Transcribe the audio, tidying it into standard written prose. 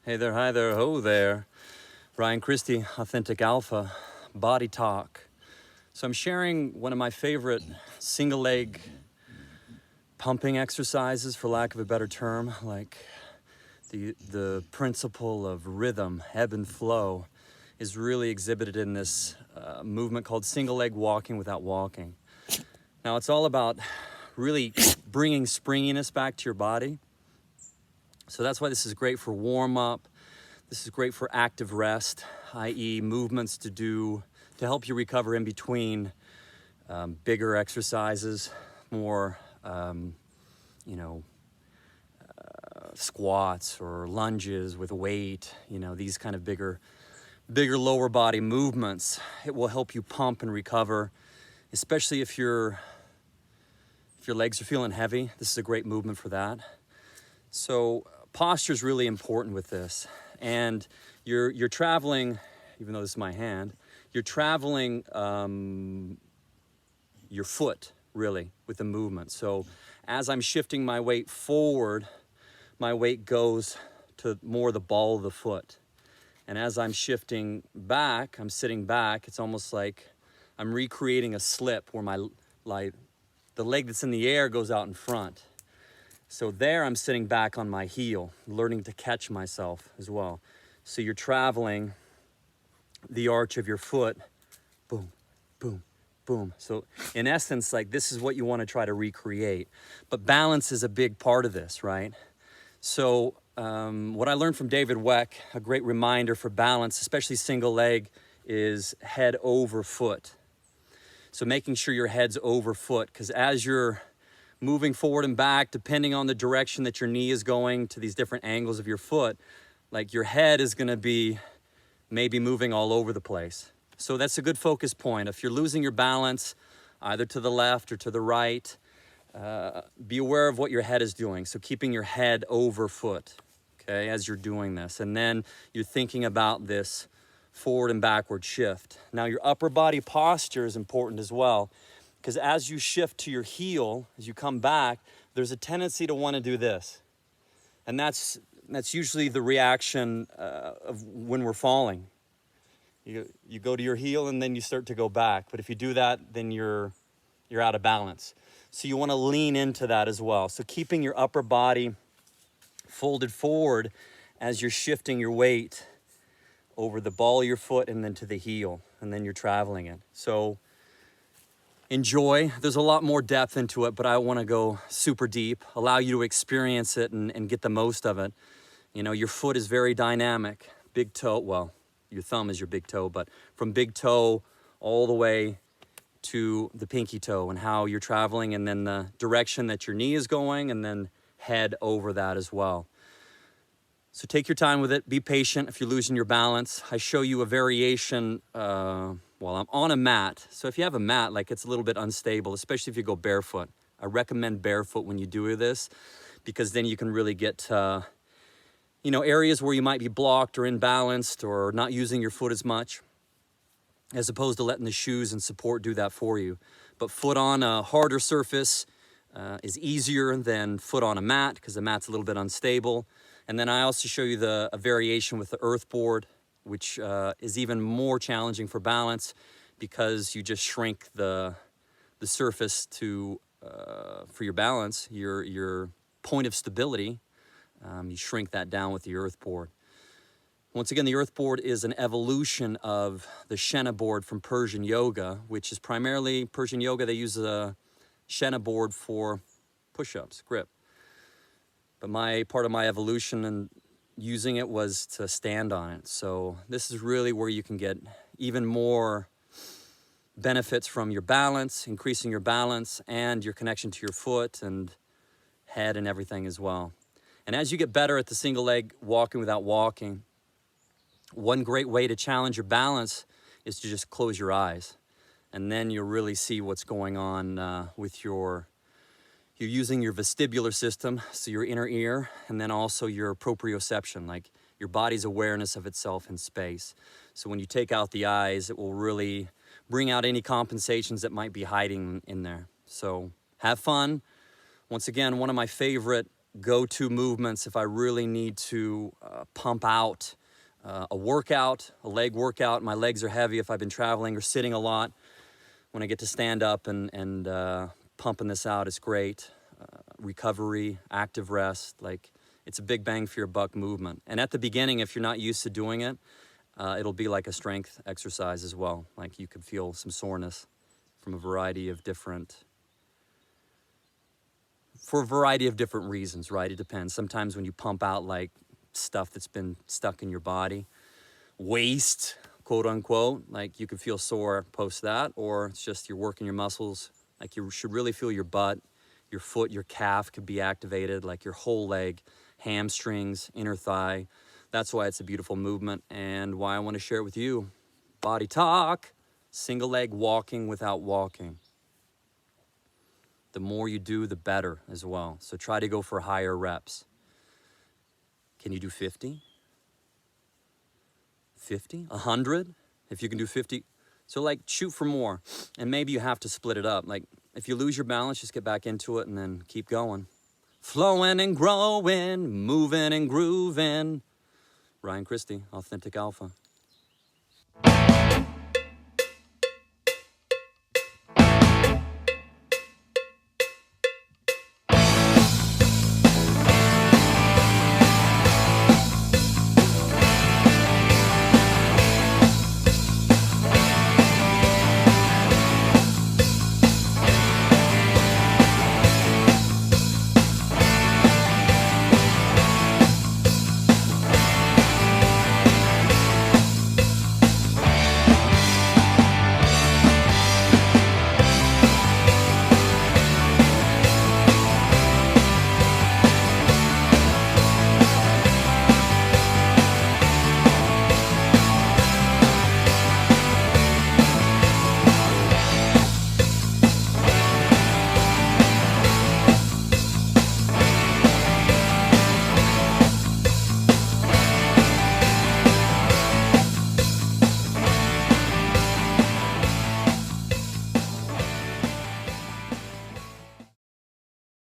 Hey there, hi there, ho there. Ryan Christie, Authentic Alpha, Body Talk. So I'm sharing one of my favorite single leg pumping exercises, for lack of a better term, like the principle of rhythm, ebb and flow is really exhibited in this movement called single leg walking without walking. Now it's all about really bringing springiness back to your body. So that's why this is great for warm up. This is great for active rest, i.e. movements to help you recover in between bigger exercises, more, squats or lunges with weight, these kind of bigger lower body movements. It will help you pump and recover, especially if your legs are feeling heavy. This is a great movement for that. So posture is really important with this. And you're traveling, even though this is my hand, you're traveling your foot really with the movement. So as I'm shifting my weight forward, my weight goes to more the ball of the foot. And as I'm shifting back, I'm sitting back, it's almost like I'm recreating a slip where the leg that's in the air goes out in front. So there I'm sitting back on my heel, learning to catch myself as well. So you're traveling the arch of your foot, boom, boom, boom. So in essence, like this is what you want to try to recreate. But balance is a big part of this, right? So what I learned from David Weck, a great reminder for balance, especially single leg, is head over foot. So making sure your head's over foot, because as you're moving forward and back, depending on the direction that your knee is going to these different angles of your foot, like your head is gonna be maybe moving all over the place. So that's a good focus point. If you're losing your balance, either to the left or to the right, be aware of what your head is doing. So keeping your head over foot, okay, as you're doing this. And then you're thinking about this forward and backward shift. Now your upper body posture is important as well, because as you shift to your heel, as you come back, there's a tendency to want to do this. And that's usually the reaction of when we're falling. You go to your heel and then you start to go back. But if you do that, then you're out of balance. So you want to lean into that as well. So keeping your upper body folded forward as you're shifting your weight over the ball of your foot and then to the heel. And then you're traveling it. So enjoy. There's a lot more depth into it, but I want to go super deep, allow you to experience it and get the most of it. Your foot is very dynamic. Big toe, well, your thumb is your big toe, but from big toe all the way to the pinky toe and how you're traveling, and then the direction that your knee is going, and then head over that as well. So take your time with it. Be patient if you're losing your balance. I show you a variation I'm on a mat. So if you have a mat, like it's a little bit unstable, especially if you go barefoot. I recommend barefoot when you do this, because then you can really get areas where you might be blocked or imbalanced or not using your foot as much, as opposed to letting the shoes and support do that for you. But foot on a harder surface is easier than foot on a mat, because the mat's a little bit unstable. And then I also show you a variation with the earth board, which is even more challenging for balance, because you just shrink the surface to for your balance, your point of stability. You shrink that down with the earth board. Once again, the earth board is an evolution of the Shena board from Persian Yoga, which is primarily Persian Yoga. They use a Shena board for push-ups, grip. But part of my evolution and using it was to stand on it. So this is really where you can get even more benefits from your balance, increasing your balance and your connection to your foot and head and everything as well. And as you get better at the single leg walking without walking, one great way to challenge your balance is to just close your eyes. And then you'll really see what's going on with you're using your vestibular system, so your inner ear, and then also your proprioception, like your body's awareness of itself in space. So when you take out the eyes, it will really bring out any compensations that might be hiding in there. So have fun. Once again, one of my favorite go-to movements if I really need to pump out a workout, a leg workout. My legs are heavy if I've been traveling or sitting a lot. When I get to stand up and pumping this out, it's great. Recovery, active rest, like it's a big bang for your buck movement. And at the beginning, if you're not used to doing it, it'll be like a strength exercise as well. Like you could feel some soreness from a variety of different reasons, right? It depends. Sometimes when you pump out like stuff that's been stuck in your body, waste, quote unquote, like you could feel sore post that, or it's just you're working your muscles. Like you should really feel your butt, your foot, your calf could be activated, like your whole leg, hamstrings, inner thigh. That's why it's a beautiful movement and why I want to share it with you. Body talk, single leg walking without walking. The more you do, the better as well. So try to go for higher reps. Can you do 50? 50? 100? If you can do 50. So like shoot for more. And maybe you have to split it up. Like if you lose your balance, just get back into it and then keep going. Flowing and growing, moving and grooving. Ryan Christie, Authentic Alpha.